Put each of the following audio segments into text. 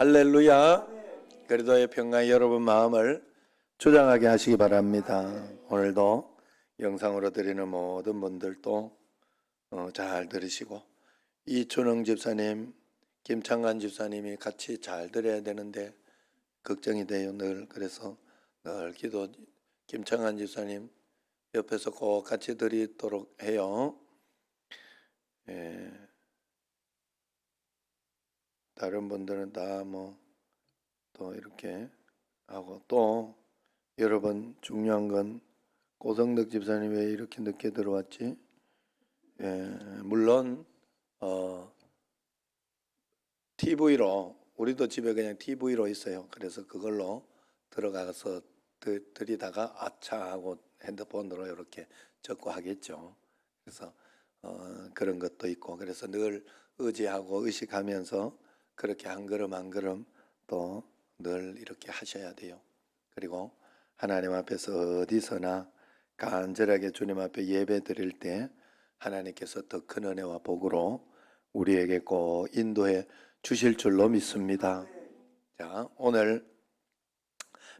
할렐루야. 그리스도의 평강이 여러분 마음을 주장하게 하시기 바랍니다. 오늘도 영상으로 드리는 모든 분들도 잘 들으시고, 이춘흥 집사님, 김창관 집사님이 같이 잘 들어야 되는데 걱정이 돼요. 늘. 그래서 늘 기도, 김창관 집사님 옆에서 꼭 같이 드리도록 해요. 다른 분들은 다 또 이렇게 하고, 또 여러분 중요한 건 고성덕 집사님 왜 이렇게 늦게 들어왔지? 물론 TV로, 우리도 집에 그냥 TV로 있어요. 그래서 그걸로 들어가서 들이다가 아차 하고 핸드폰으로 이렇게 적고 하겠죠. 그래서 그런 것도 있고, 그래서 늘 의지하고 의식하면서 그렇게 한 걸음 한 걸음 또 늘 이렇게 하셔야 돼요. 그리고 하나님 앞에서 어디서나 간절하게 주님 앞에 예배 드릴 때 하나님께서 더 큰 은혜와 복으로 우리에게 꼭 인도해 주실 줄로 믿습니다. 자, 오늘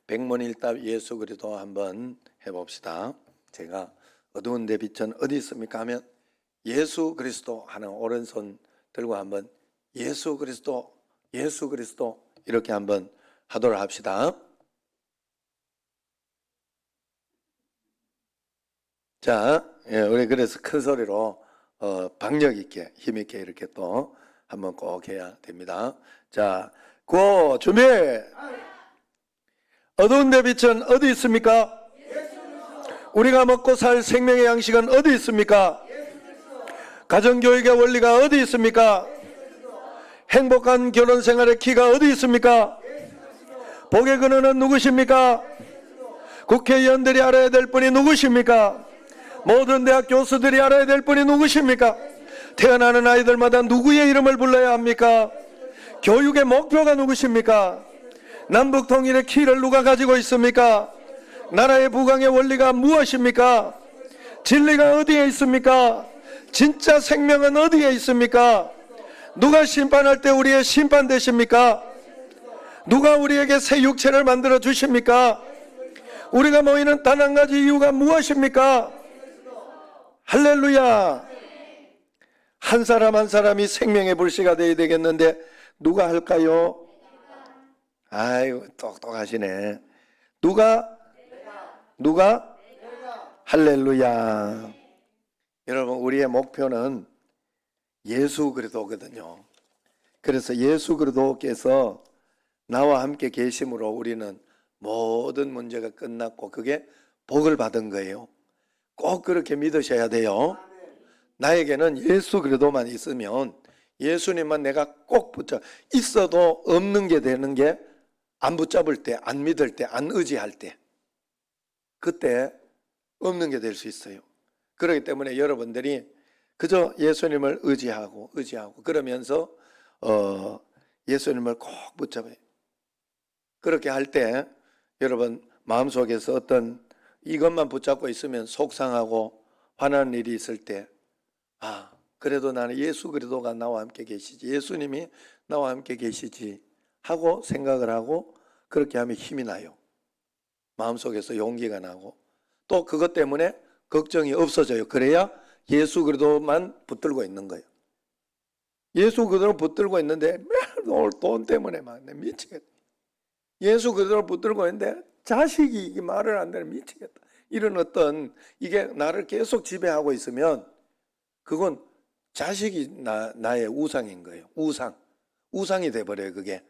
백문일답 예수 그리스도 한번 해봅시다. 제가 어두운 데 빛은 어디 있습니까 하면 예수 그리스도 하는 오른손 들고 한번 예수 그리스도, 예수 그리스도 이렇게 한번 하도록 합시다. 자, 우리 그래서 큰 소리로 박력 있게 힘 있게 이렇게 또 한번 꼭 해야 됩니다. 자, 고 준비. 어두운 데 빛은 어디 있습니까? 우리가 먹고 살 생명의 양식은 어디 있습니까? 가정교육의 원리가 어디 있습니까? 행복한 결혼생활의 키가 어디 있습니까? 복의 근원은 누구십니까? 국회의원들이 알아야 될 분이 누구십니까? 모든 대학 교수들이 알아야 될 분이 누구십니까? 태어나는 아이들마다 누구의 이름을 불러야 합니까? 교육의 목표가 누구십니까? 남북 통일의 키를 누가 가지고 있습니까? 나라의 부강의 원리가 무엇입니까? 진리가 어디에 있습니까? 진짜 생명은 어디에 있습니까? 누가 심판할 때 우리의 심판 되십니까? 누가 우리에게 새 육체를 만들어 주십니까? 우리가 모이는 단 한 가지 이유가 무엇입니까? 할렐루야. 한 사람 한 사람이 생명의 불씨가 되어야 되겠는데 누가 할까요? 아이고 똑똑하시네. 누가? 할렐루야. 여러분, 우리의 목표는 예수 그리스도거든요. 그래서 예수 그리스도께서 나와 함께 계심으로 우리는 모든 문제가 끝났고 그게 복을 받은 거예요. 꼭 그렇게 믿으셔야 돼요. 나에게는 예수 그리스도만 있으면, 예수님만 내가 꼭 붙잡, 있어도 없는 게 되는 게 안 붙잡을 때, 안 믿을 때, 안 의지할 때, 그때 없는 게 될 수 있어요. 그렇기 때문에 여러분들이 그저 예수님을 의지하고 그러면서 예수님을 꼭 붙잡아요. 그렇게 할 때 여러분 마음속에서 어떤 이것만 붙잡고 있으면 속상하고 화나는 일이 있을 때, 그래도 나는 예수 그리스도가 나와 함께 계시지, 예수님이 나와 함께 계시지 하고 생각을 하고 그렇게 하면 힘이 나요. 마음속에서 용기가 나고 또 그것 때문에 걱정이 없어져요. 그래야 예수 그리스도만 붙들고 있는 거예요. 예수 그리스도를 붙들고 있는데 오늘 돈 때문에 막 미치겠다. 예수 그리스도를 붙들고 있는데 자식이 말을 안 되는 미치겠다. 이런 어떤 이게 나를 계속 지배하고 있으면 그건 자식이 나의 우상인 거예요. 우상이 돼버려요. 그게.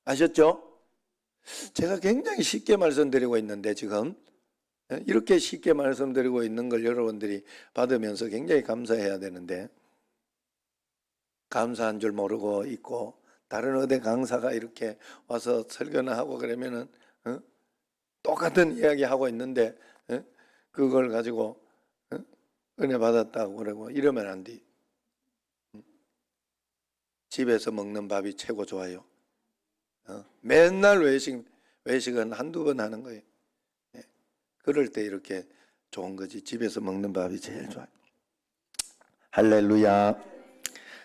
아셨죠? 제가 굉장히 쉽게 말씀드리고 있는데 지금 이렇게 쉽게 말씀드리고 있는 걸 여러분들이 받으면서 굉장히 감사해야 되는데 감사한 줄 모르고 있고, 다른 어디 강사가 이렇게 와서 설교나 하고 그러면은 똑같은 이야기 하고 있는데 그걸 가지고 은혜 받았다고 그러고 이러면 안 돼. 집에서 먹는 밥이 최고 좋아요. 맨날 외식은 한두 번 하는 거예요. 그럴 때 이렇게 좋은 거지. 집에서 먹는 밥이 제일 좋아요. 할렐루야.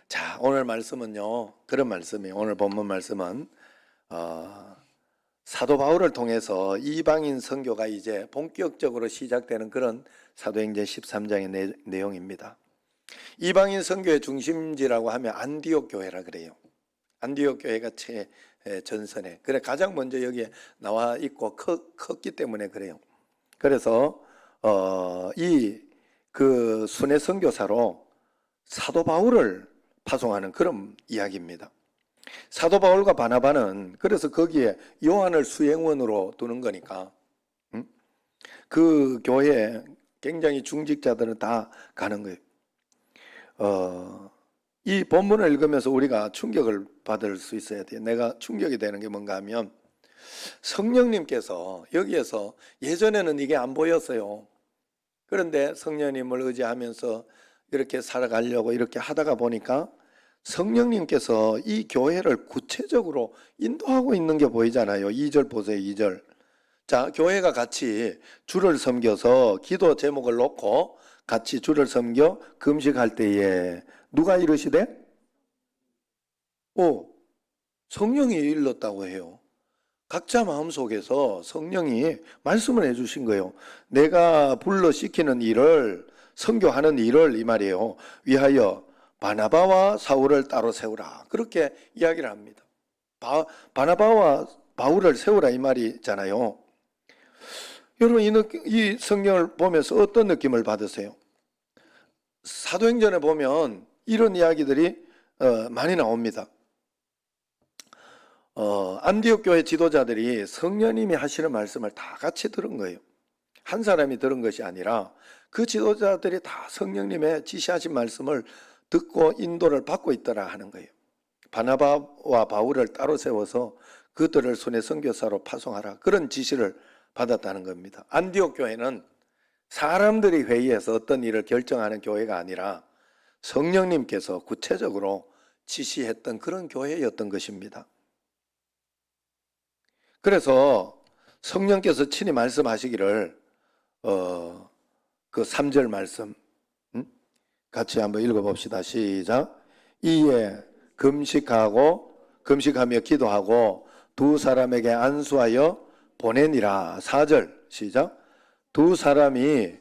자, 오늘 말씀은요, 그런 말씀이에요. 오늘 본문 말씀은 사도 바울을 통해서 이방인 선교가 이제 본격적으로 시작되는 그런 사도행전 13장의 내용입니다. 이방인 선교의 중심지라고 하면 안디옥 교회라 그래요. 안디옥 교회가 최전선에, 그래 가장 먼저 여기에 나와 있고 컸기 때문에 그래요. 그래서 이 그 순회 선교사로 사도 바울을 파송하는 그런 이야기입니다. 사도 바울과 바나바는 그래서 거기에 요한을 수행원으로 두는 거니까 그 교회에 굉장히 중직자들은 다 가는 거예요. 이 본문을 읽으면서 우리가 충격을 받을 수 있어야 돼요. 내가 충격이 되는 게 뭔가 하면 성령님께서 여기에서 예전에는 이게 안 보였어요. 그런데 성령님을 의지하면서 이렇게 살아가려고 이렇게 하다가 보니까 성령님께서 이 교회를 구체적으로 인도하고 있는 게 보이잖아요. 2절 보세요. 2절. 자, 교회가 같이 주를 섬겨서 기도 제목을 놓고 같이 주를 섬겨 금식할 때에 누가 이르시되? 성령이 일렀다고 해요. 각자 마음속에서 성령이 말씀을 해주신 거예요. 내가 불러 시키는 일을, 선교하는 일을 이 말이에요. 위하여 바나바와 사울을 따로 세우라. 그렇게 이야기를 합니다. 바나바와 바울을 세우라 이 말이잖아요. 여러분 이 성경을 보면서 어떤 느낌을 받으세요? 사도행전에 보면 이런 이야기들이 많이 나옵니다. 안디옥 교회 지도자들이 성령님이 하시는 말씀을 다 같이 들은 거예요. 한 사람이 들은 것이 아니라 그 지도자들이 다 성령님의 지시하신 말씀을 듣고 인도를 받고 있더라 하는 거예요. 바나바와 바울을 따로 세워서 그들을 순회 선교사로 파송하라, 그런 지시를 받았다는 겁니다. 안디옥 교회는 사람들이 회의해서 어떤 일을 결정하는 교회가 아니라 성령님께서 구체적으로 지시했던 그런 교회였던 것입니다. 그래서 성령께서 친히 말씀하시기를 그 3절 말씀 같이 한번 읽어봅시다. 시작. 이에 금식하며 기도하고 두 사람에게 안수하여 보내니라. 4절 시작. 두 사람이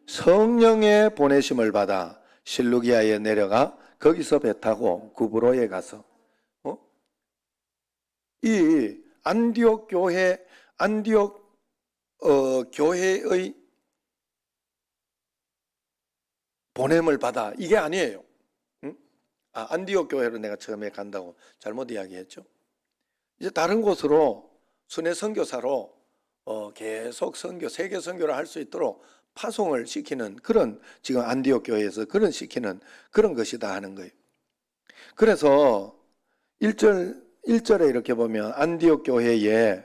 성령의 보내심을 받아 실루기아에 내려가 거기서 배 타고 구브로에 가서 이 안디옥 교회의 보냄을 받아, 이게 아니에요. 안디옥 교회로 내가 처음에 간다고 잘못 이야기했죠. 이제 다른 곳으로 순회 선교사로 계속 세계 선교를 할 수 있도록 파송을 시키는 그런, 지금 안디옥 교회에서 그런 시키는 그런 것이다 하는 거예요. 그래서 1절에 이렇게 보면 안디옥 교회에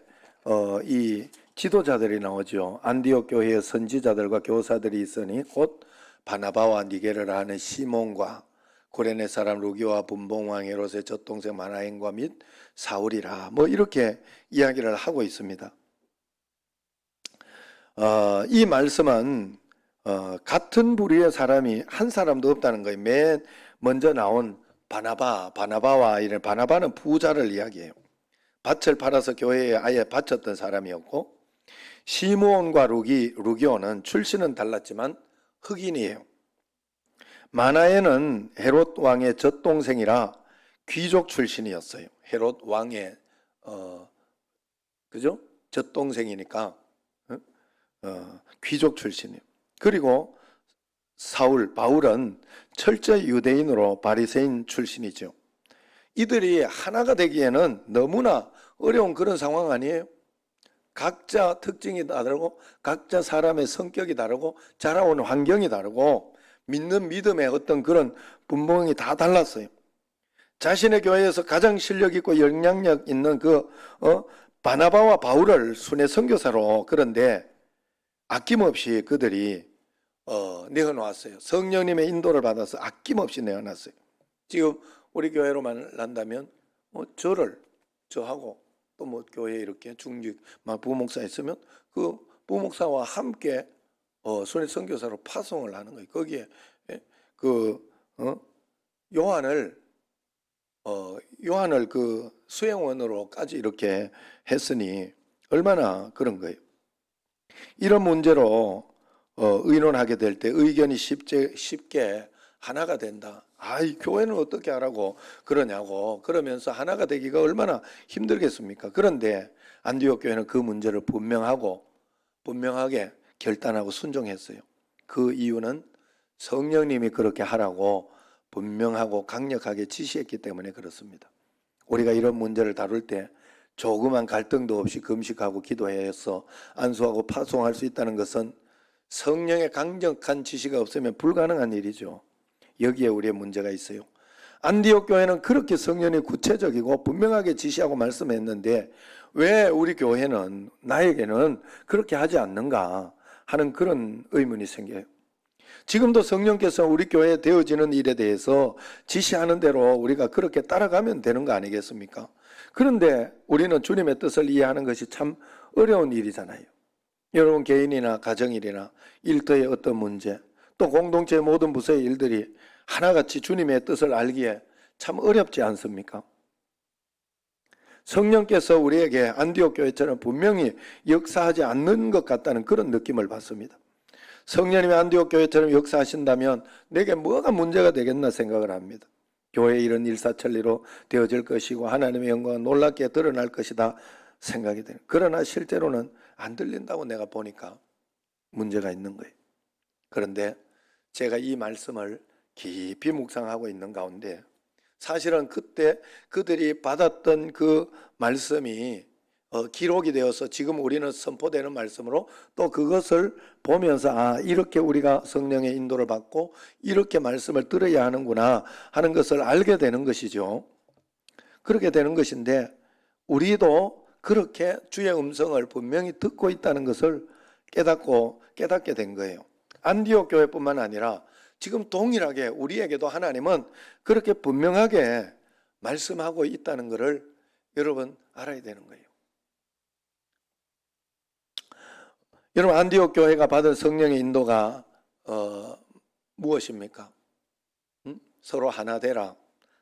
이 지도자들이 나오죠. 안디옥 교회의 선지자들과 교사들이 있으니 곧 바나바와 니게르를 하는 시몬과 고레네 사람 루기오와 분봉왕 헤롯의 젖동생 마나행과 및 사울이라, 뭐 이렇게 이야기를 하고 있습니다. 이 말씀은 같은 부류의 사람이 한 사람도 없다는 거예요. 맨 먼저 나온 바나바와 이런, 바나바는 부자를 이야기해요. 밭을 팔아서 교회에 아예 바쳤던 사람이었고, 시므온과 루기오는 출신은 달랐지만 흑인이에요. 마나에는 헤롯 왕의 젖동생이라 귀족 출신이었어요. 헤롯 왕의 그죠? 젖동생이니까 귀족 출신이에요. 그리고 바울은 철저히 유대인으로 바리새인 출신이죠. 이들이 하나가 되기에는 너무나 어려운 그런 상황 아니에요? 각자 특징이 다르고 각자 사람의 성격이 다르고 자라온 환경이 다르고 믿는 믿음의 어떤 그런 분봉이 다 달랐어요. 자신의 교회에서 가장 실력 있고 영향력 있는 바나바와 바울을 순회 선교사로, 그런데 아낌없이 그들이 내어놓았어요. 성령님의 인도를 받아서 아낌없이 내어놨어요. 지금 우리 교회로만 한다면 저하고 또 뭐 교회 이렇게 중직 부목사 있으면 그 부목사와 함께 순회 선교사로 파송을 하는 거예요. 거기에 요한을 그 수행원으로까지 이렇게 했으니 얼마나 그런 거예요. 이런 문제로 의논하게 될 때 의견이 쉽게 하나가 된다. 이 교회는 어떻게 하라고 그러냐고 그러면서 하나가 되기가 얼마나 힘들겠습니까? 그런데 안디옥 교회는 그 문제를 분명하게 결단하고 순종했어요. 그 이유는 성령님이 그렇게 하라고 분명하고 강력하게 지시했기 때문에 그렇습니다. 우리가 이런 문제를 다룰 때 조그만 갈등도 없이 금식하고 기도해서 안수하고 파송할 수 있다는 것은 성령의 강력한 지시가 없으면 불가능한 일이죠. 여기에 우리의 문제가 있어요. 안디옥 교회는 그렇게 성령이 구체적이고 분명하게 지시하고 말씀했는데 왜 우리 교회는 나에게는 그렇게 하지 않는가 하는 그런 의문이 생겨요. 지금도 성령께서 우리 교회에 되어지는 일에 대해서 지시하는 대로 우리가 그렇게 따라가면 되는 거 아니겠습니까? 그런데 우리는 주님의 뜻을 이해하는 것이 참 어려운 일이잖아요. 여러분 개인이나 가정일이나 일터의 어떤 문제 또 공동체의 모든 부서의 일들이 하나같이 주님의 뜻을 알기에 참 어렵지 않습니까? 성령께서 우리에게 안디옥 교회처럼 분명히 역사하지 않는 것 같다는 그런 느낌을 받습니다. 성령님이 안디옥 교회처럼 역사하신다면 내게 뭐가 문제가 되겠나 생각을 합니다. 교회의 일은 일사천리로 되어질 것이고 하나님의 영광은 놀랍게 드러날 것이다 생각이 되는. 그러나 실제로는 안 들린다고 내가 보니까 문제가 있는 거예요. 그런데 제가 이 말씀을 깊이 묵상하고 있는 가운데 사실은 그때 그들이 받았던 그 말씀이 기록이 되어서 지금 우리는 선포되는 말씀으로 또 그것을 보면서 이렇게 우리가 성령의 인도를 받고 이렇게 말씀을 들어야 하는구나 하는 것을 알게 되는 것이죠. 그렇게 되는 것인데 우리도 그렇게 주의 음성을 분명히 듣고 있다는 것을 깨닫게 된 거예요. 안디옥 교회뿐만 아니라 지금 동일하게 우리에게도 하나님은 그렇게 분명하게 말씀하고 있다는 것을 여러분 알아야 되는 거예요. 여러분 안디옥 교회가 받은 성령의 인도가 무엇입니까? 서로 하나 되라,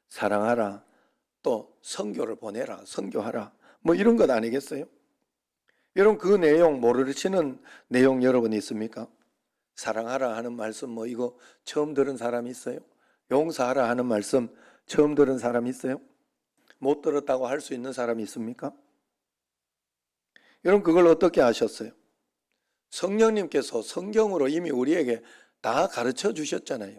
사랑하라, 또 선교를 보내라, 선교하라 뭐 이런 것 아니겠어요? 여러분 그 내용 모르시는 내용 여러분 있습니까? 사랑하라 하는 말씀 뭐 이거 처음 들은 사람이 있어요? 용서하라 하는 말씀 처음 들은 사람이 있어요? 못 들었다고 할 수 있는 사람이 있습니까? 여러분 그걸 어떻게 아셨어요? 성령님께서 성경으로 이미 우리에게 다 가르쳐 주셨잖아요.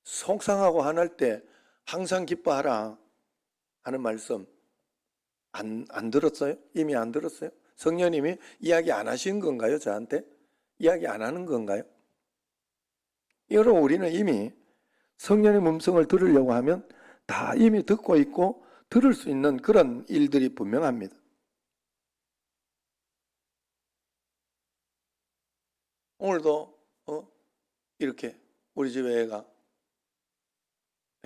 속상하고 화날 때 항상 기뻐하라 하는 말씀 안 들었어요? 이미 안 들었어요? 성령님이 이야기 안 하신 건가요? 저한테? 이야기 안 하는 건가요? 여러분 우리는 이미 성령의 음성을 들으려고 하면 다 이미 듣고 있고 들을 수 있는 그런 일들이 분명합니다. 오늘도 이렇게 우리 집에 애가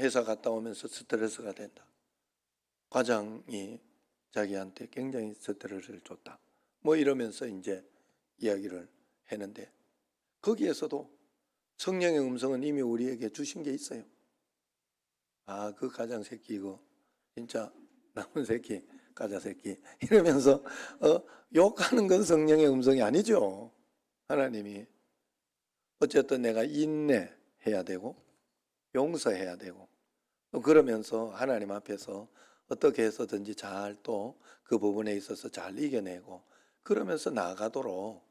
회사 갔다 오면서 스트레스가 된다. 과장이 자기한테 굉장히 스트레스를 줬다. 뭐 이러면서 이제 이야기를 했는데 거기에서도 성령의 음성은 이미 우리에게 주신 게 있어요. 그 가장 새끼 이거 진짜 나쁜 새끼, 가자 새끼 이러면서 욕하는 건 성령의 음성이 아니죠. 하나님이 어쨌든 내가 인내해야 되고 용서해야 되고 또 그러면서 하나님 앞에서 어떻게 해서든지 잘 또 그 부분에 있어서 잘 이겨내고 그러면서 나아가도록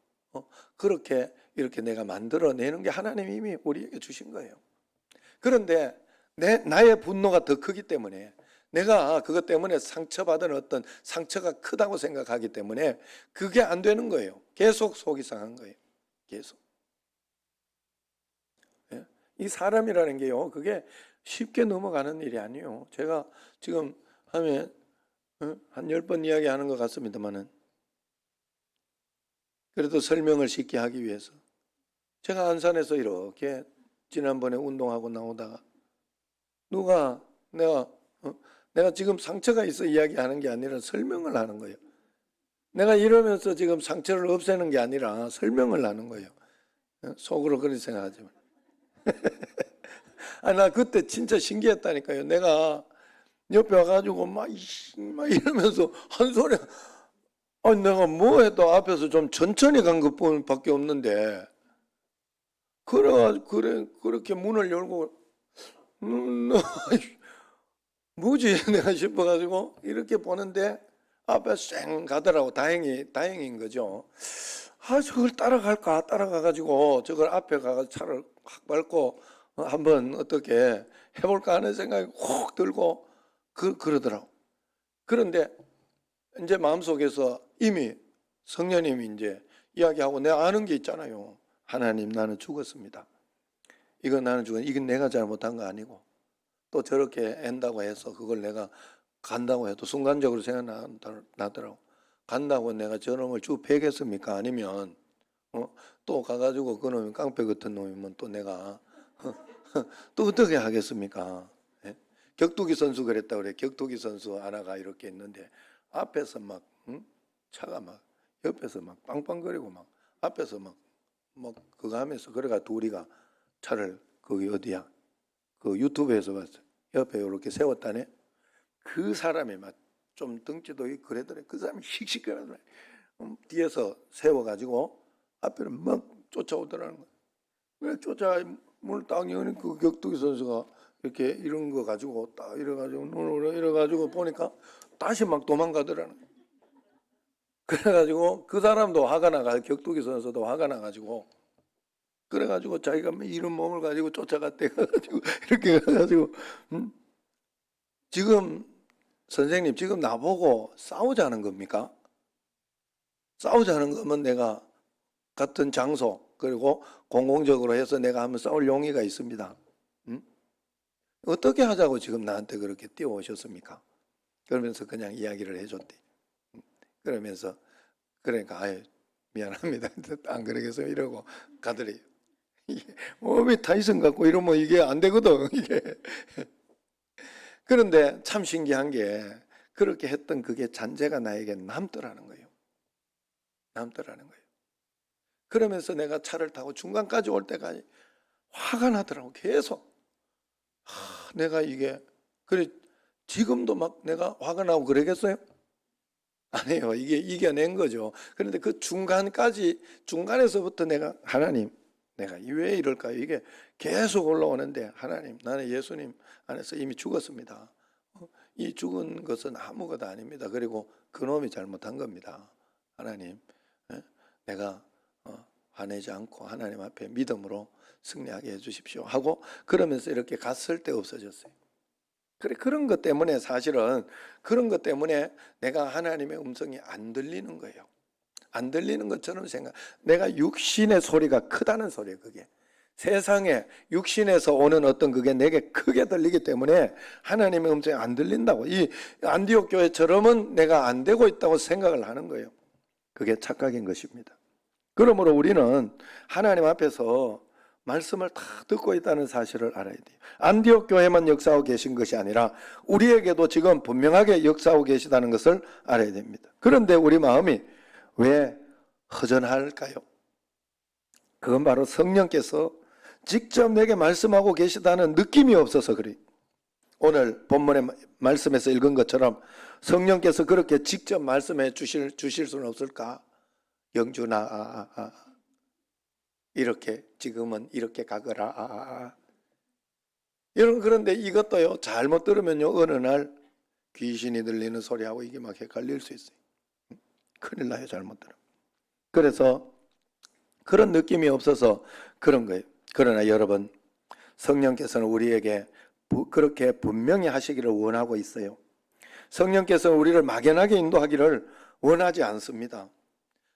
그렇게 이렇게 내가 만들어내는 게 하나님이 이미 우리에게 주신 거예요. 그런데 나의 분노가 더 크기 때문에 내가 그것 때문에 상처받은 어떤 상처가 크다고 생각하기 때문에 그게 안 되는 거예요. 계속 속이 상한 거예요. 계속. 이 사람이라는 게요, 그게 쉽게 넘어가는 일이 아니에요. 제가 지금 하면 한 10번 이야기하는 것 같습니다만은 그래도 설명을 쉽게 하기 위해서 제가 안산에서 이렇게 지난번에 운동하고 나오다가 누가 내가 지금 상처가 있어 이야기하는 게 아니라 설명을 하는 거예요. 내가 이러면서 지금 상처를 없애는 게 아니라 설명을 하는 거예요. 속으로 그렇게 생각하지만 나 그때 진짜 신기했다니까요. 내가 옆에 와가지고 막 이러면서 한 소리. 아니 내가 뭐 해도 앞에서 좀 천천히 간 것뿐밖에 없는데 그래가지고 그렇게 문을 열고 뭐지 내가 싶어가지고 이렇게 보는데 앞에 쌩 가더라고. 다행인 거죠. 아 저걸 따라가가지고 저걸 앞에 가서 차를 확 밟고 한번 어떻게 해볼까 하는 생각이 확 들고 그러더라고. 그런데 이제 마음속에서 이미 성령님이 이제 이야기하고 내가 아는 게 있잖아요. 하나님 나는 죽었습니다. 이건 나는 이건 내가 잘못한 거 아니고 또 저렇게 한다고 해서 그걸 내가 간다고 해도 순간적으로 생각나더라고. 간다고 내가 저놈을 쭉 패겠습니까? 아니면 또 가가지고 그놈이 깡패 같은 놈이면 또 내가 또 어떻게 하겠습니까? 예? 격투기 선수 그랬다 그래. 격투기 선수 하나가 이렇게 있는데 앞에서 막 차가 막 옆에서 막 빵빵거리고 막 앞에서 막 그거 하면서 그래가 둘이가 차를 거기 어디야? 그 유튜브에서 봤어. 옆에 이렇게 세웠다네. 그 사람이 막 좀 덩치도 있고 그러더래. 그 사람이 씩씩거리더래. 뒤에서 세워가지고 앞에를 막 쫓아오더라는 거야. 왜 쫓아 문을 딱 여는 그 격투기 선수가 이렇게 이런 거 가지고 딱 이래가지고 눈으로 이래가지고 보니까 다시 막 도망가더라는 거야. 그래가지고 그 사람도 화가 나가 격투기 선수도 화가 나가지고 그래가지고 자기가 이런 몸을 가지고 쫓아갔대 가지고 이렇게 가가지고 지금 선생님 지금 나보고 싸우자는 겁니까? 싸우자는 거면 내가 같은 장소 그리고 공공적으로 해서 내가 한번 싸울 용의가 있습니다. 어떻게 하자고 지금 나한테 그렇게 뛰어오셨습니까? 그러면서 그냥 이야기를 해줬대. 그러면서 그러니까 아유 미안합니다. 안 그러겠어요 이러고 가더래요. 몸이 타이슨 같고 이러면 이게 안 되거든 이게. 그런데 참 신기한 게 그렇게 했던 그게 잔재가 나에게 남더라는 거예요. 남더라는 거예요. 그러면서 내가 차를 타고 중간까지 올 때까지 화가 나더라고 계속. 내가 이게 그래 지금도 막 내가 화가 나고 그러겠어요? 아니에요. 이게 이겨낸 거죠. 그런데 그 중간에서부터 내가 하나님 내가 왜 이럴까요? 이게 계속 올라오는데 하나님 나는 예수님 안에서 이미 죽었습니다. 이 죽은 것은 아무것도 아닙니다. 그리고 그놈이 잘못한 겁니다. 하나님 내가 화내지 않고 하나님 앞에 믿음으로 승리하게 해주십시오 하고 그러면서 이렇게 갔을 때 없어졌어요. 그래 그런 것 때문에 사실은 그런 것 때문에 내가 하나님의 음성이 안 들리는 거예요. 안 들리는 것처럼 내가 육신의 소리가 크다는 소리예요. 그게 세상에 육신에서 오는 어떤 그게 내게 크게 들리기 때문에 하나님의 음성이 안 들린다고. 이 안디옥 교회처럼은 내가 안 되고 있다고 생각을 하는 거예요. 그게 착각인 것입니다. 그러므로 우리는 하나님 앞에서 말씀을 다 듣고 있다는 사실을 알아야 돼요. 안디옥 교회만 역사하고 계신 것이 아니라 우리에게도 지금 분명하게 역사하고 계시다는 것을 알아야 됩니다. 그런데 우리 마음이 왜 허전할까요? 그건 바로 성령께서 직접 내게 말씀하고 계시다는 느낌이 없어서 그래요. 오늘 본문의 말씀에서 읽은 것처럼 성령께서 그렇게 직접 말씀해 주실 수는 없을까? 영준아 이렇게 지금은 이렇게 가거라 여러분 그런데 이것도요 잘못 들으면요 어느 날 귀신이 들리는 소리하고 이게 막 헷갈릴 수 있어요. 큰일 나요 잘못 들으면. 그래서 그런 느낌이 없어서 그런 거예요. 그러나 여러분 성령께서는 우리에게 그렇게 분명히 하시기를 원하고 있어요. 성령께서는 우리를 막연하게 인도하기를 원하지 않습니다.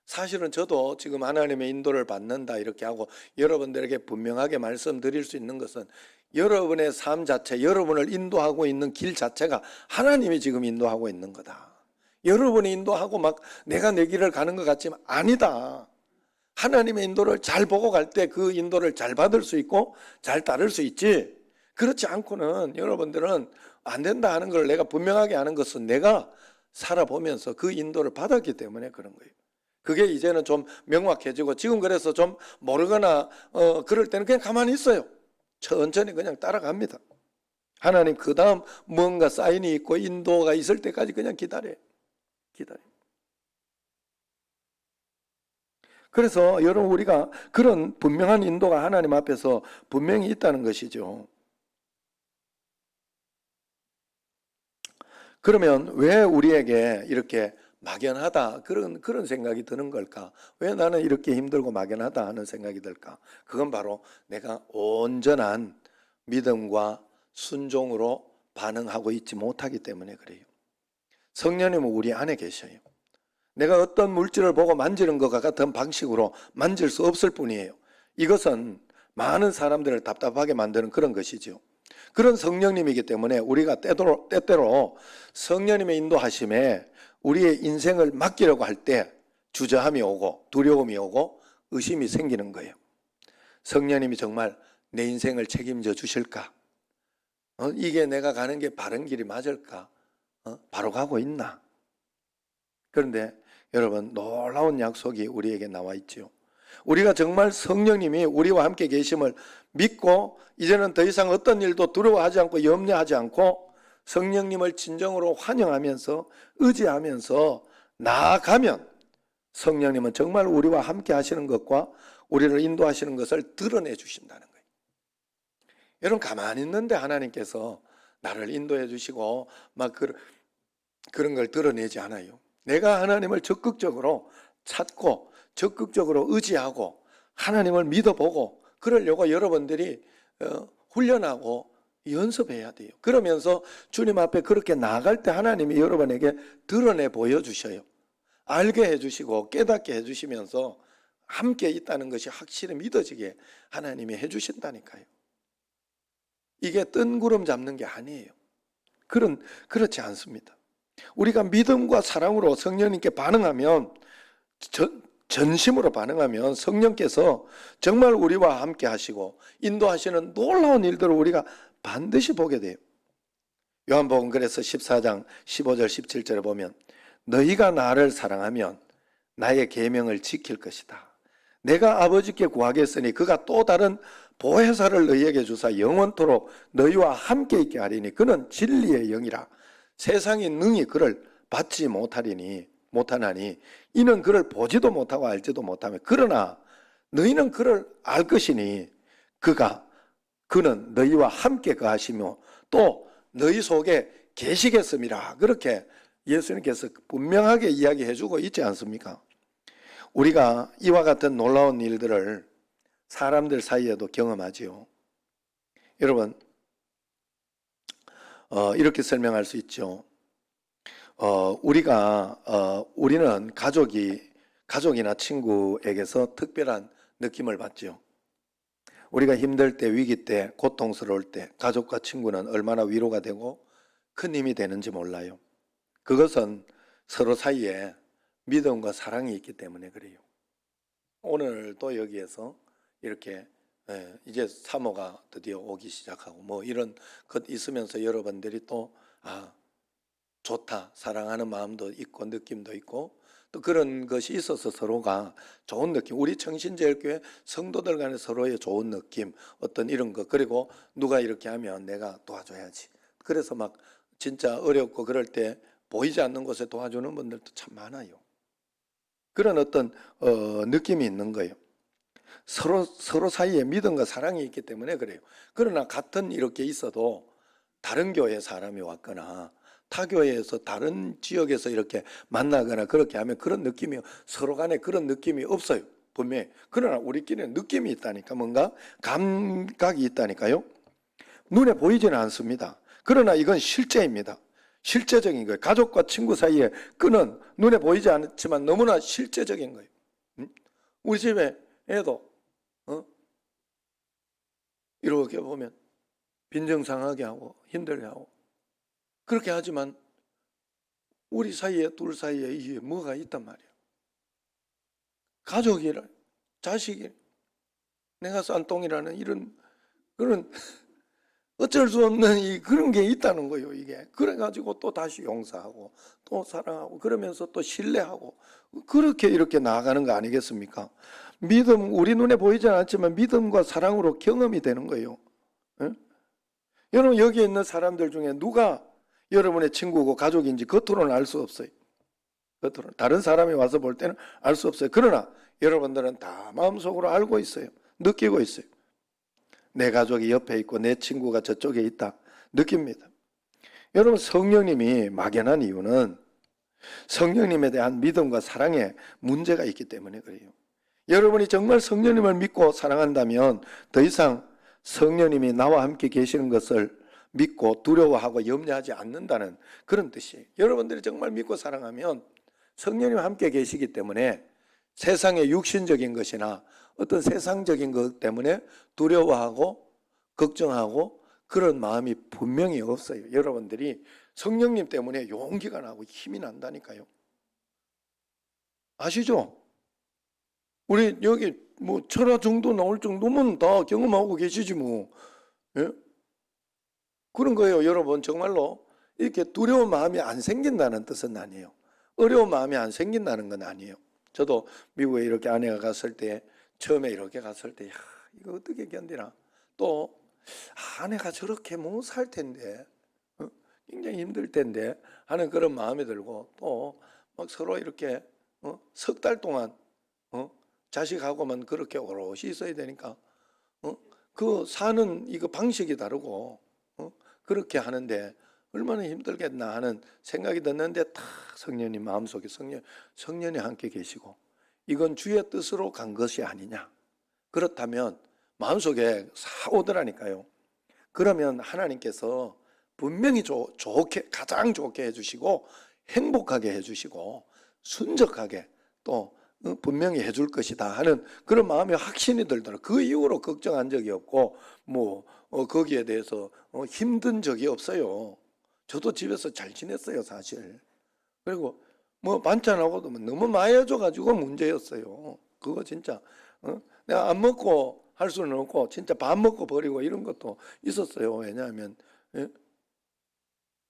사실은 저도 지금 하나님의 인도를 받는다 이렇게 하고 여러분들에게 분명하게 말씀드릴 수 있는 것은 여러분의 삶 자체, 여러분을 인도하고 있는 길 자체가 하나님이 지금 인도하고 있는 거다. 여러분이 인도하고 막 내가 내 길을 가는 것 같지만 아니다. 하나님의 인도를 잘 보고 갈 때 그 인도를 잘 받을 수 있고 잘 따를 수 있지. 그렇지 않고는 여러분들은 안 된다 하는 걸 내가 분명하게 아는 것은 내가 살아보면서 그 인도를 받았기 때문에 그런 거예요. 그게 이제는 좀 명확해지고 지금 그래서 좀 모르거나 그럴 때는 그냥 가만히 있어요. 천천히 그냥 따라갑니다. 하나님 그 다음 뭔가 사인이 있고 인도가 있을 때까지 그냥 기다려. 그래서 여러분 우리가 그런 분명한 인도가 하나님 앞에서 분명히 있다는 것이죠. 그러면 왜 우리에게 이렇게 막연하다 그런 생각이 드는 걸까? 왜 나는 이렇게 힘들고 막연하다 하는 생각이 들까? 그건 바로 내가 온전한 믿음과 순종으로 반응하고 있지 못하기 때문에 그래요. 성령님은 우리 안에 계셔요. 내가 어떤 물질을 보고 만지는 것과 같은 방식으로 만질 수 없을 뿐이에요. 이것은 많은 사람들을 답답하게 만드는 그런 것이죠. 그런 성령님이기 때문에 우리가 때때로 성령님의 인도하심에 우리의 인생을 맡기려고 할 때 주저함이 오고 두려움이 오고 의심이 생기는 거예요. 성령님이 정말 내 인생을 책임져 주실까? 이게 내가 가는 게 바른 길이 맞을까? 바로 가고 있나? 그런데 여러분 놀라운 약속이 우리에게 나와 있죠. 우리가 정말 성령님이 우리와 함께 계심을 믿고 이제는 더 이상 어떤 일도 두려워하지 않고 염려하지 않고 성령님을 진정으로 환영하면서 의지하면서 나아가면 성령님은 정말 우리와 함께 하시는 것과 우리를 인도하시는 것을 드러내 주신다는 거예요. 여러분 가만히 있는데 하나님께서 나를 인도해 주시고 막 그런 걸 드러내지 않아요. 내가 하나님을 적극적으로 찾고 적극적으로 의지하고 하나님을 믿어보고 그러려고 여러분들이 훈련하고 연습해야 돼요. 그러면서 주님 앞에 그렇게 나아갈 때 하나님이 여러분에게 드러내 보여주셔요. 알게 해주시고 깨닫게 해주시면서 함께 있다는 것이 확실히 믿어지게 하나님이 해주신다니까요. 이게 뜬구름 잡는 게 아니에요. 그렇지 않습니다. 우리가 믿음과 사랑으로 성령님께 반응하면 전심으로 반응하면 성령께서 정말 우리와 함께 하시고 인도하시는 놀라운 일들을 우리가 반드시 보게 돼요. 요한복음 그래서 14장 15절 17절에 보면 너희가 나를 사랑하면 나의 계명을 지킬 것이다. 내가 아버지께 구하겠으니 그가 또 다른 보혜사를 너희에게 주사 영원토록 너희와 함께 있게 하리니 그는 진리의 영이라. 세상이 능히 그를 받지 못하나니 이는 그를 보지도 못하고 알지도 못하며 그러나 너희는 그를 알 것이니 그는 너희와 함께 거하시며 또 너희 속에 계시겠음이라. 그렇게 예수님께서 분명하게 이야기해 주고 있지 않습니까? 우리가 이와 같은 놀라운 일들을 사람들 사이에도 경험하지요. 여러분 이렇게 설명할 수 있죠. 우리는 가족이나 친구에게서 특별한 느낌을 받죠. 우리가 힘들 때, 위기 때, 고통스러울 때 가족과 친구는 얼마나 위로가 되고 큰 힘이 되는지 몰라요. 그것은 서로 사이에 믿음과 사랑이 있기 때문에 그래요. 오늘도 여기에서 이렇게 이제 사모가 드디어 오기 시작하고 뭐 이런 것 있으면서 여러분들이 또 좋다 사랑하는 마음도 있고 느낌도 있고 또 그런 것이 있어서 서로가 좋은 느낌, 우리 청신제일교회 성도들 간에 서로의 좋은 느낌, 어떤 이런 것, 그리고 누가 이렇게 하면 내가 도와줘야지. 그래서 막 진짜 어렵고 그럴 때 보이지 않는 곳에 도와주는 분들도 참 많아요. 그런 어떤 느낌이 있는 거예요. 서로 사이에 믿음과 사랑이 있기 때문에 그래요. 그러나 같은 이렇게 있어도 다른 교회 사람이 왔거나 타 교회에서 다른 지역에서 이렇게 만나거나 그렇게 하면 그런 느낌이 서로 간에 그런 느낌이 없어요. 분명히. 그러나 우리끼리는 느낌이 있다니까, 뭔가 감각이 있다니까요. 눈에 보이지는 않습니다. 그러나 이건 실제입니다. 실제적인 거예요. 가족과 친구 사이에 끈은 눈에 보이지 않지만 너무나 실제적인 거예요. 우리 집에 애도 이렇게 보면 빈정상하게 하고 힘들어하고 그렇게 하지만 우리 사이에 둘 사이에 이게 뭐가 있단 말이에요. 가족이라 자식이 내가 싼 똥이라는 이런 그런 어쩔 수 없는 그런 게 있다는 거예요. 이게 그래가지고 또 다시 용서하고 또 사랑하고 그러면서 또 신뢰하고 그렇게 이렇게 나아가는 거 아니겠습니까? 믿음, 우리 눈에 보이지 않지만 믿음과 사랑으로 경험이 되는 거예요. 여러분 여기 있는 사람들 중에 누가 여러분의 친구고 가족인지 겉으로는 알 수 없어요. 겉으로는. 다른 사람이 와서 볼 때는 알 수 없어요. 그러나 여러분들은 다 마음속으로 알고 있어요. 느끼고 있어요. 내 가족이 옆에 있고 내 친구가 저쪽에 있다. 느낍니다. 여러분 성령님이 막연한 이유는 성령님에 대한 믿음과 사랑에 문제가 있기 때문에 그래요. 여러분이 정말 성령님을 믿고 사랑한다면 더 이상 성령님이 나와 함께 계시는 것을 믿고 두려워하고 염려하지 않는다는 그런 뜻이에요. 여러분들이 정말 믿고 사랑하면 성령님과 함께 계시기 때문에 세상의 육신적인 것이나 어떤 세상적인 것 때문에 두려워하고 걱정하고 그런 마음이 분명히 없어요. 여러분들이 성령님 때문에 용기가 나고 힘이 난다니까요. 아시죠? 우리 여기 뭐 철화 정도 나올 정도면 다 경험하고 계시지 뭐. 예? 그런 거예요. 여러분 정말로 이렇게 두려운 마음이 안 생긴다는 뜻은 아니에요. 어려운 마음이 안 생긴다는 건 아니에요. 저도 미국에 이렇게 아내가 갔을 때 처음에 이렇게 갔을 때 야, 이거 어떻게 견디나. 또 아내가 저렇게 못 살 텐데 굉장히 힘들 텐데 하는 그런 마음이 들고 또 막 서로 이렇게 석 달 동안 자식하고만 그렇게 오롯이 있어야 되니까 그 사는 이거 방식이 다르고 그렇게 하는데 얼마나 힘들겠나 하는 생각이 드는데 딱 성령님 마음속에 성령이 함께 계시고 이건 주의 뜻으로 간 것이 아니냐. 그렇다면 마음속에 오더라니까요. 그러면 하나님께서 분명히 좋게 가장 좋게 해주시고 행복하게 해주시고 순적하게 또 분명히 해줄 것이다 하는 그런 마음의 확신이 들더라고요. 그 이후로 걱정한 적이 없고 뭐 거기에 대해서 힘든 적이 없어요. 저도 집에서 잘 지냈어요 사실. 그리고 뭐 반찬하고도 너무 많이 해줘가지고 문제였어요. 그거 진짜 내가 안 먹고 할 수는 없고 진짜 밥 먹고 버리고 이런 것도 있었어요. 왜냐하면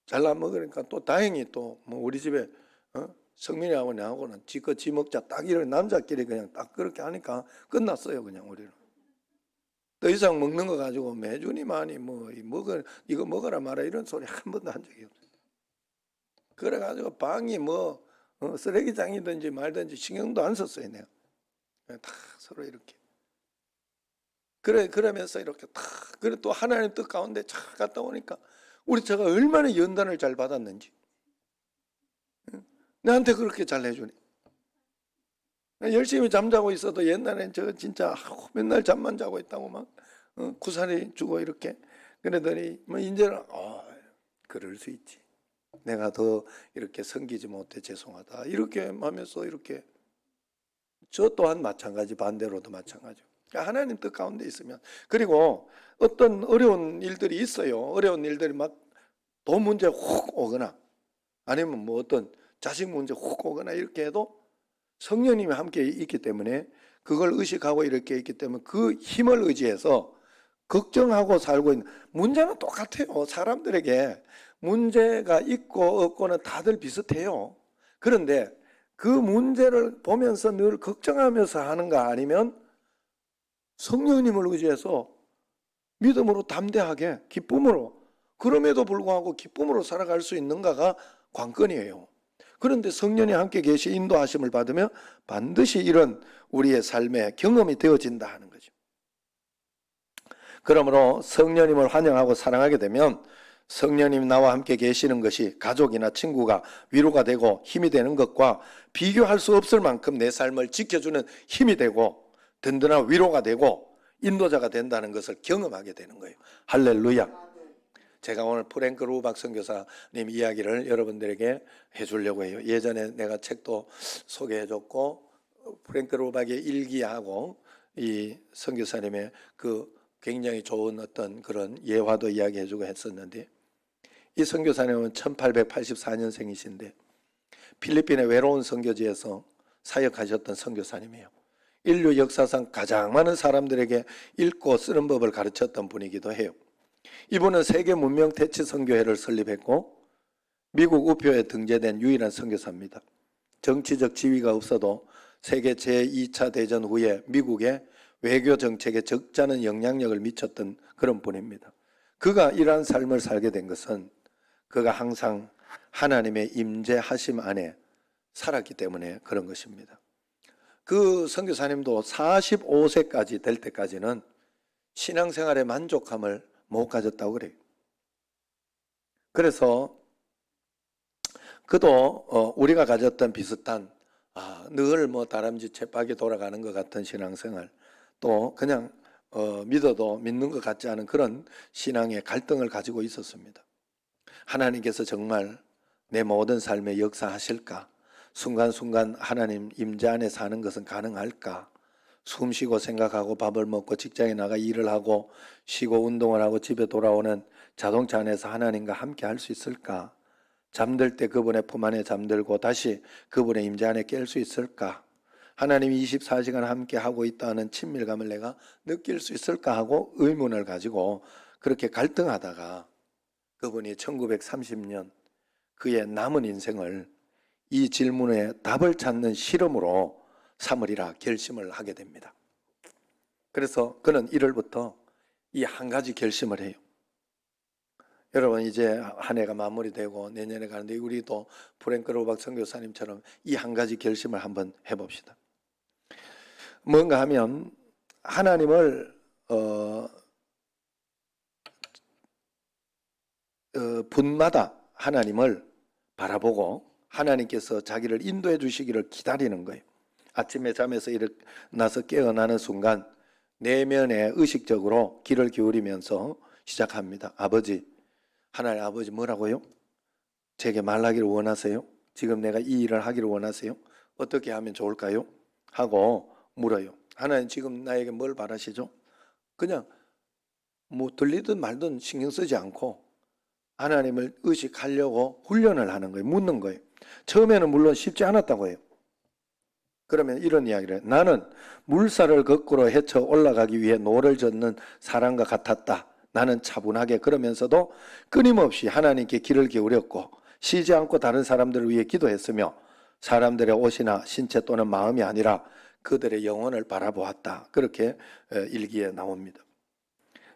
잘 안 먹으니까 또 다행히 또 뭐 우리 집에 성민이하고 내하고는 지껏 지 먹자 딱 이런 남자끼리 그냥 딱 그렇게 하니까 끝났어요. 그냥 우리는 더 이상 먹는 거 가지고 매주니 많이 뭐 이거 먹어라 마라 이런 소리 한 번도 한 적이 없어요. 그래가지고 방이 뭐 쓰레기장이든지 말든지 신경도 안 썼어요. 내가 다 서로 이렇게 그러면서 이렇게 다 그래 또 하나님 뜻 가운데 착 갔다 오니까 우리 차가 얼마나 연단을 잘 받았는지 나한테 그렇게 잘 해주니 열심히 잠자고 있어도 옛날엔 저 진짜 맨날 잠만 자고 있다고 막 구사리 주고 이렇게 그러더니 뭐 이제는 그럴 수 있지. 내가 더 이렇게 섬기지 못해 죄송하다 이렇게 하면서 이렇게 저 또한 마찬가지 반대로도 마찬가지. 그러니까 하나님 뜻 가운데 있으면 그리고 어떤 어려운 일들이 있어요. 어려운 일들이 막 돈 문제 훅 오거나 아니면 뭐 어떤 자식 문제 훅 오거나 이렇게 해도 성령님이 함께 있기 때문에 그걸 의식하고 이렇게 있기 때문에 그 힘을 의지해서 걱정하고 살고 있는 문제는 똑같아요. 사람들에게 문제가 있고 없고는 다들 비슷해요. 그런데 그 문제를 보면서 늘 걱정하면서 하는가 아니면 성령님을 의지해서 믿음으로 담대하게 기쁨으로 그럼에도 불구하고 기쁨으로 살아갈 수 있는가가 관건이에요. 그런데 성령이 함께 계시 인도하심을 받으면 반드시 이런 우리의 삶의 경험이 되어진다 하는 거죠. 그러므로 성령님을 환영하고 사랑하게 되면 성령님이 나와 함께 계시는 것이 가족이나 친구가 위로가 되고 힘이 되는 것과 비교할 수 없을 만큼 내 삶을 지켜주는 힘이 되고 든든한 위로가 되고 인도자가 된다는 것을 경험하게 되는 거예요. 할렐루야. 제가 오늘 프랭크 루박 선교사님 이야기를 여러분들에게 해주려고 해요. 예전에 내가 책도 소개해줬고 프랭크 루박의 일기하고 이 선교사님의 그 굉장히 좋은 어떤 그런 예화도 이야기해주고 했었는데 이 선교사님은 1884년생이신데 필리핀의 외로운 선교지에서 사역하셨던 선교사님이에요. 인류 역사상 가장 많은 사람들에게 읽고 쓰는 법을 가르쳤던 분이기도 해요. 이분은 세계 문명 대치 선교회를 설립했고 미국 우표에 등재된 유일한 선교사입니다. 정치적 지위가 없어도 세계 제2차 대전 후에 미국의 외교 정책에 적잖은 영향력을 미쳤던 그런 분입니다. 그가 이러한 삶을 살게 된 것은 그가 항상 하나님의 임재하심 안에 살았기 때문에 그런 것입니다. 그 선교사님도 45세까지 될 때까지는 신앙생활의 만족함을 못 가졌다고 그래요. 그래서 그도 우리가 가졌던 비슷한 늘 뭐 다람쥐 쳇바퀴 돌아가는 것 같은 신앙생활, 또 그냥 믿어도 믿는 것 같지 않은 그런 신앙의 갈등을 가지고 있었습니다. 하나님께서 정말 내 모든 삶에 역사하실까? 순간순간 하나님 임재 안에 사는 것은 가능할까? 숨 쉬고 생각하고 밥을 먹고 직장에 나가 일을 하고 쉬고 운동을 하고 집에 돌아오는 자동차 안에서 하나님과 함께 할 수 있을까? 잠들 때 그분의 품 안에 잠들고 다시 그분의 임재 안에 깰 수 있을까? 하나님이 24시간 함께 하고 있다는 친밀감을 내가 느낄 수 있을까 하고 의문을 가지고 그렇게 갈등하다가 그분이 1930년 그의 남은 인생을 이 질문에 답을 찾는 실험으로 삼으리라 결심을 하게 됩니다. 그래서 그는 1월부터 이 한 가지 결심을 해요. 여러분, 이제 한 해가 마무리되고 내년에 가는데 우리도 프랭크 로박 선교사님처럼 이 한 가지 결심을 한번 해봅시다. 뭔가 하면 하나님을 분마다 하나님을 바라보고 하나님께서 자기를 인도해 주시기를 기다리는 거예요. 아침에 잠에서 일어나서 깨어나는 순간 내면에 의식적으로 귀를 기울이면서 시작합니다. 아버지, 하나님 아버지 뭐라고요? 제게 말하기를 원하세요? 지금 내가 이 일을 하기를 원하세요? 어떻게 하면 좋을까요? 하고 물어요. 하나님 지금 나에게 뭘 바라시죠? 그냥 뭐 들리든 말든 신경 쓰지 않고 하나님을 의식하려고 훈련을 하는 거예요. 묻는 거예요. 처음에는 물론 쉽지 않았다고 해요. 그러면 이런 이야기를 해요. 나는 물살을 거꾸로 헤쳐 올라가기 위해 노를 젓는 사람과 같았다. 나는 차분하게 그러면서도 끊임없이 하나님께 귀를 기울였고 쉬지 않고 다른 사람들을 위해 기도했으며 사람들의 옷이나 신체 또는 마음이 아니라 그들의 영혼을 바라보았다. 그렇게 일기에 나옵니다.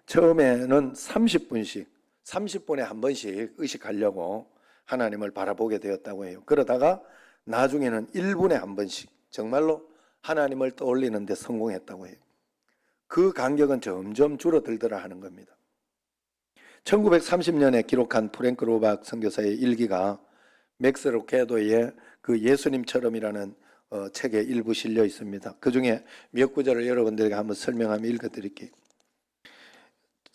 처음에는 30분에 한 번씩 의식하려고 하나님을 바라보게 되었다고 해요. 그러다가 나중에는 1분에 한 번씩 정말로 하나님을 떠올리는 데 성공했다고 해요. 그 간격은 점점 줄어들더라 하는 겁니다. 1930년에 기록한 프랭크 로박 선교사의 일기가 맥스 로케도의 그 예수님처럼이라는 책에 일부 실려 있습니다. 그 중에 몇 구절을 여러분들에게 한번 설명하며 읽어드릴게요.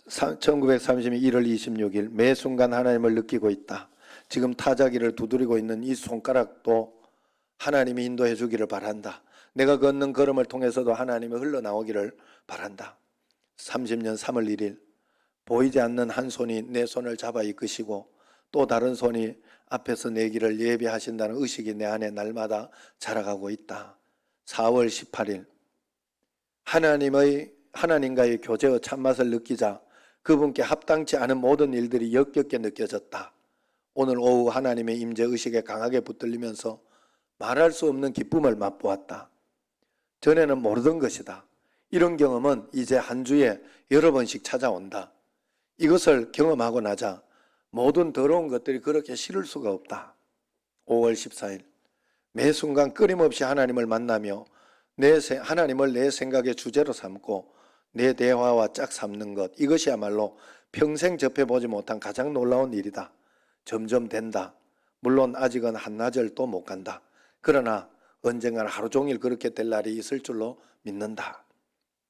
1930년 1월 26일 매 순간 하나님을 느끼고 있다. 지금 타자기를 두드리고 있는 이 손가락도 하나님이 인도해 주기를 바란다. 내가 걷는 걸음을 통해서도 하나님이 흘러나오기를 바란다. 30년 3월 1일 보이지 않는 한 손이 내 손을 잡아 이끄시고 또 다른 손이 앞에서 내 길을 예비하신다는 의식이 내 안에 날마다 자라가고 있다. 4월 18일 하나님과의 교제의 참맛을 느끼자 그분께 합당치 않은 모든 일들이 역겹게 느껴졌다. 오늘 오후 하나님의 임재 의식에 강하게 붙들리면서 말할 수 없는 기쁨을 맛보았다. 전에는 모르던 것이다. 이런 경험은 이제 한 주에 여러 번씩 찾아온다. 이것을 경험하고 나자 모든 더러운 것들이 그렇게 싫을 수가 없다. 5월 14일 매 순간 끊임없이 하나님을 만나며 하나님을 내 생각의 주제로 삼고 내 대화와 짝 삼는 것, 이것이야말로 평생 접해보지 못한 가장 놀라운 일이다. 점점 된다. 물론 아직은 한나절도 못 간다. 그러나 언젠가는 하루 종일 그렇게 될 날이 있을 줄로 믿는다.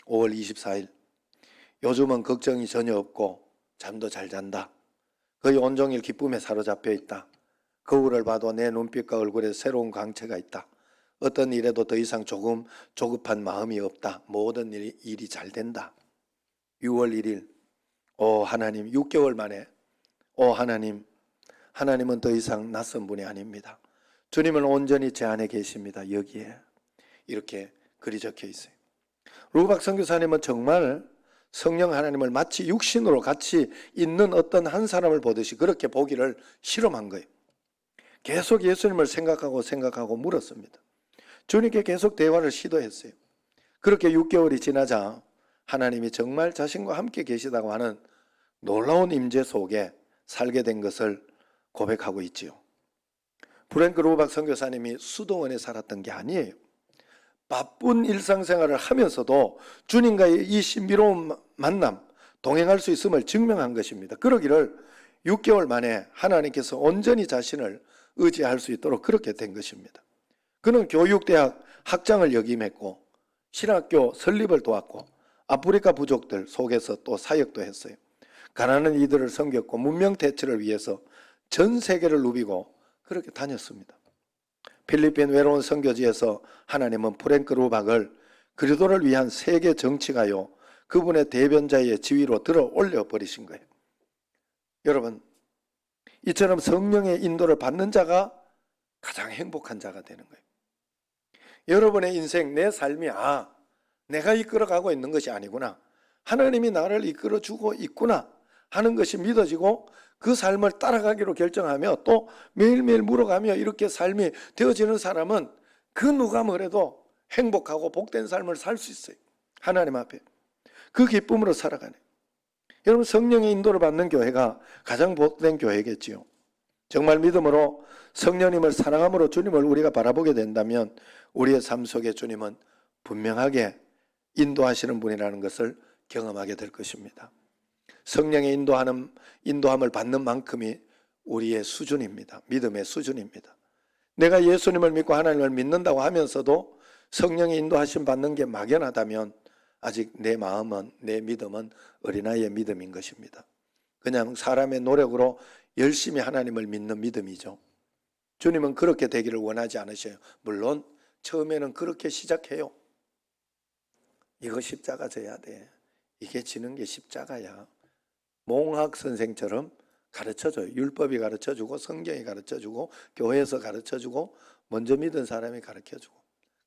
5월 24일 요즘은 걱정이 전혀 없고 잠도 잘 잔다. 거의 온종일 기쁨에 사로잡혀 있다. 거울을 봐도 내 눈빛과 얼굴에 새로운 광채가 있다. 어떤 일에도 더 이상 조급한 마음이 없다. 모든 일이 잘 된다. 6월 1일 오 하나님 6개월 만에 오 하나님은 더 이상 낯선 분이 아닙니다. 주님은 온전히 제 안에 계십니다. 여기에 이렇게 글이 적혀 있어요. 로박 선교사님은 정말 성령 하나님을 마치 육신으로 같이 있는 어떤 한 사람을 보듯이 그렇게 보기를 실험한 거예요. 계속 예수님을 생각하고 물었습니다. 주님께 계속 대화를 시도했어요. 그렇게 6개월이 지나자 하나님이 정말 자신과 함께 계시다고 하는 놀라운 임재 속에 살게 된 것을 고백하고 있지요. 프랭크 루박 선교사님이 수도원에 살았던 게 아니에요. 바쁜 일상생활을 하면서도 주님과의 이 신비로운 만남, 동행할 수 있음을 증명한 것입니다. 그러기를 6개월 만에 하나님께서 온전히 자신을 의지할 수 있도록 그렇게 된 것입니다. 그는 교육대학 학장을 역임했고 신학교 설립을 도왔고 아프리카 부족들 속에서 또 사역도 했어요. 가난한 이들을 섬겼고 문명대체를 위해서 전 세계를 누비고 그렇게 다녔습니다. 필리핀 외로운 선교지에서 하나님은 프랭크 루박을 그리스도를 위한 세계 정치가요, 그분의 대변자의 지위로 들어 올려 버리신 거예요. 여러분, 이처럼 성령의 인도를 받는 자가 가장 행복한 자가 되는 거예요. 여러분의 인생, 내 삶이 내가 이끌어가고 있는 것이 아니구나, 하나님이 나를 이끌어주고 있구나 하는 것이 믿어지고 그 삶을 따라가기로 결정하며 또 매일매일 물어가며 이렇게 삶이 되어지는 사람은 그 누가 뭐래도 행복하고 복된 삶을 살 수 있어요. 하나님 앞에 그 기쁨으로 살아가네. 여러분, 성령의 인도를 받는 교회가 가장 복된 교회겠지요. 정말 믿음으로 성령님을 사랑함으로 주님을 우리가 바라보게 된다면 우리의 삶 속에 주님은 분명하게 인도하시는 분이라는 것을 경험하게 될 것입니다. 성령의 인도함을 받는 만큼이 우리의 수준입니다. 믿음의 수준입니다. 내가 예수님을 믿고 하나님을 믿는다고 하면서도 성령의 인도하심 받는 게 막연하다면 아직 내 마음은, 내 믿음은 어린아이의 믿음인 것입니다. 그냥 사람의 노력으로 열심히 하나님을 믿는 믿음이죠. 주님은 그렇게 되기를 원하지 않으셔요. 물론 처음에는 그렇게 시작해요. 이거 십자가 져야 돼. 이게 지는 게 십자가야. 몽학 선생처럼 가르쳐줘요. 율법이 가르쳐주고 성경이 가르쳐주고 교회에서 가르쳐주고 먼저 믿은 사람이 가르쳐주고.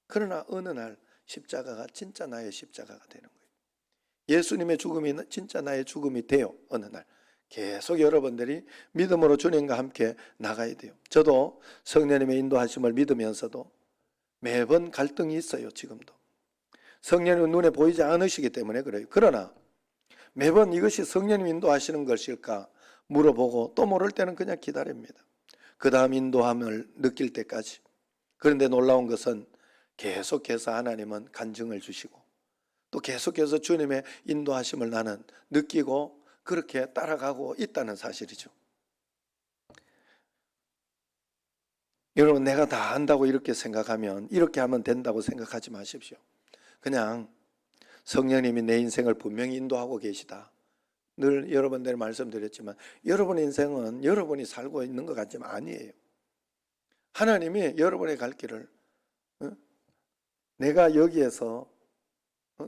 그러나 어느 날 십자가가 진짜 나의 십자가가 되는 거예요. 예수님의 죽음이 진짜 나의 죽음이 돼요. 어느 날 계속 여러분들이 믿음으로 주님과 함께 나가야 돼요. 저도 성령님의 인도하심을 믿으면서도 매번 갈등이 있어요. 지금도 성령님은 눈에 보이지 않으시기 때문에 그래요. 그러나 매번 이것이 성령님 인도하시는 것일까 물어보고 또 모를 때는 그냥 기다립니다. 그 다음 인도함을 느낄 때까지. 그런데 놀라운 것은 계속해서 하나님은 간증을 주시고 또 계속해서 주님의 인도하심을 나는 느끼고 그렇게 따라가고 있다는 사실이죠. 여러분, 내가 다 한다고 이렇게 생각하면, 이렇게 하면 된다고 생각하지 마십시오. 그냥 성령님이 내 인생을 분명히 인도하고 계시다. 늘 여러분들 말씀드렸지만 여러분의 인생은 여러분이 살고 있는 것 같지만 아니에요. 하나님이 여러분의 갈 길을, 내가 여기에서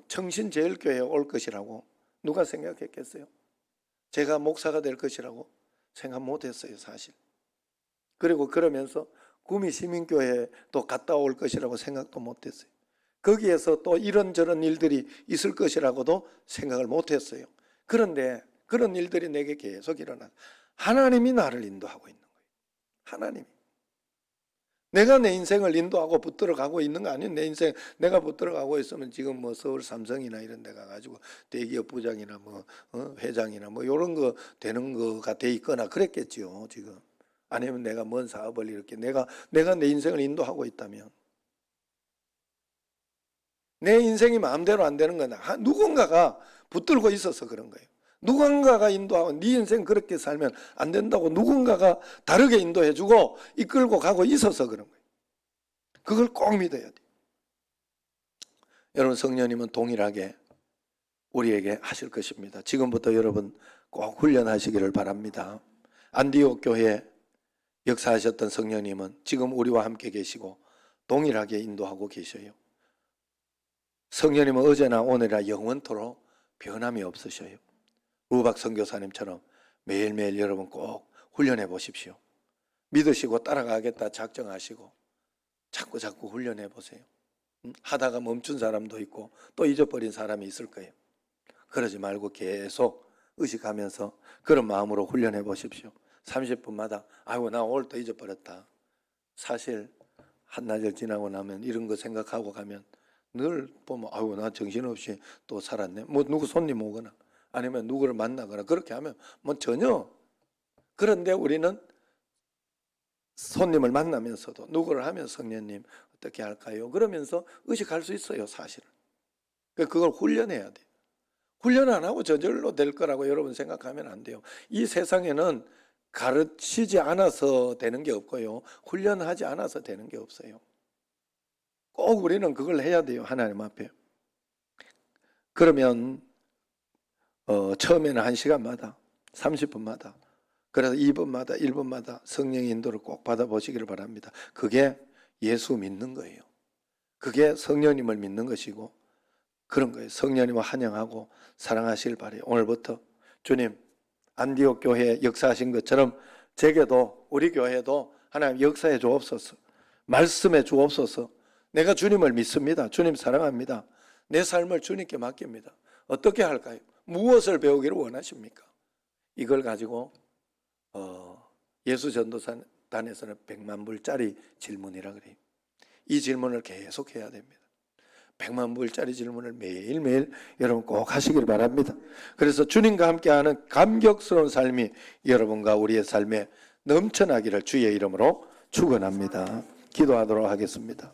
청신제일교회에 올 것이라고 누가 생각했겠어요? 제가 목사가 될 것이라고 생각 못했어요, 사실. 그리고 그러면서 구미 시민교회에 또 갔다 올 것이라고 생각도 못했어요. 거기에서 또 이런저런 일들이 있을 것이라고도 생각을 못했어요. 그런데 그런 일들이 내게 계속 일어나. 하나님이 나를 인도하고 있는 거예요. 하나님이. 내가 내 인생을 인도하고 붙들어가고 있는 거 아니에요. 내 인생 내가 붙들어가고 있으면 지금 뭐 서울 삼성이나 이런 데 가가지고 대기업 부장이나 회장이나 이런 거 되는 거가 돼 있거나 그랬겠지요. 지금. 아니면 내가 뭔 사업을 이렇게 내가 내 인생을 인도하고 있다면, 내 인생이 마음대로 안 되는 건 누군가가 붙들고 있어서 그런 거예요. 누군가가 인도하고 네 인생 그렇게 살면 안 된다고 누군가가 다르게 인도해주고 이끌고 가고 있어서 그런 거예요. 그걸 꼭 믿어야 돼요. 여러분, 성령님은 동일하게 우리에게 하실 것입니다. 지금부터 여러분 꼭 훈련하시기를 바랍니다. 안디옥 교회 역사하셨던 성령님은 지금 우리와 함께 계시고 동일하게 인도하고 계셔요. 성령님은 어제나 오늘이나 영원토록 변함이 없으셔요. 루박 선교사님처럼 매일매일 여러분 꼭 훈련해 보십시오. 믿으시고 따라가겠다 작정하시고 자꾸 훈련해 보세요. 하다가 멈춘 사람도 있고 또 잊어버린 사람이 있을 거예요. 그러지 말고 계속 의식하면서 그런 마음으로 훈련해 보십시오. 30분마다 아이고 나 오늘 또 잊어버렸다. 사실 한나절 지나고 나면 이런 거 생각하고 가면 늘 보면 아이고 나 정신없이 또 살았네. 누구 손님 오거나 아니면 누구를 만나거나 그렇게 하면 뭐 전혀. 그런데 우리는 손님을 만나면서도 누구를 하면 성령님 어떻게 할까요? 그러면서 의식할 수 있어요, 사실은. 그걸 훈련해야 돼요. 훈련 안 하고 저절로 될 거라고 여러분 생각하면 안 돼요. 이 세상에는 가르치지 않아서 되는 게 없고요. 훈련하지 않아서 되는 게 없어요. 꼭 우리는 그걸 해야 돼요, 하나님 앞에. 그러면 처음에는 1시간마다 30분마다 그래서 2분마다 1분마다 성령의 인도를 꼭 받아보시기를 바랍니다. 그게 예수 믿는 거예요. 그게 성령님을 믿는 것이고 그런 거예요. 성령님을 환영하고 사랑하시길 바라요. 오늘부터 주님 안디옥 교회에 역사하신 것처럼 제게도 우리 교회도 하나님 역사해 주옵소서. 말씀해 주옵소서. 내가 주님을 믿습니다. 주님 사랑합니다. 내 삶을 주님께 맡깁니다. 어떻게 할까요? 무엇을 배우기를 원하십니까? 이걸 가지고 예수 전도단에서는 100만 불짜리 질문이라 그래요. 이 질문을 계속 해야 됩니다. 100만 불짜리 질문을 매일매일 여러분 꼭 하시길 바랍니다. 그래서 주님과 함께하는 감격스러운 삶이 여러분과 우리의 삶에 넘쳐나기를 주의 이름으로 축원합니다. 기도하도록 하겠습니다.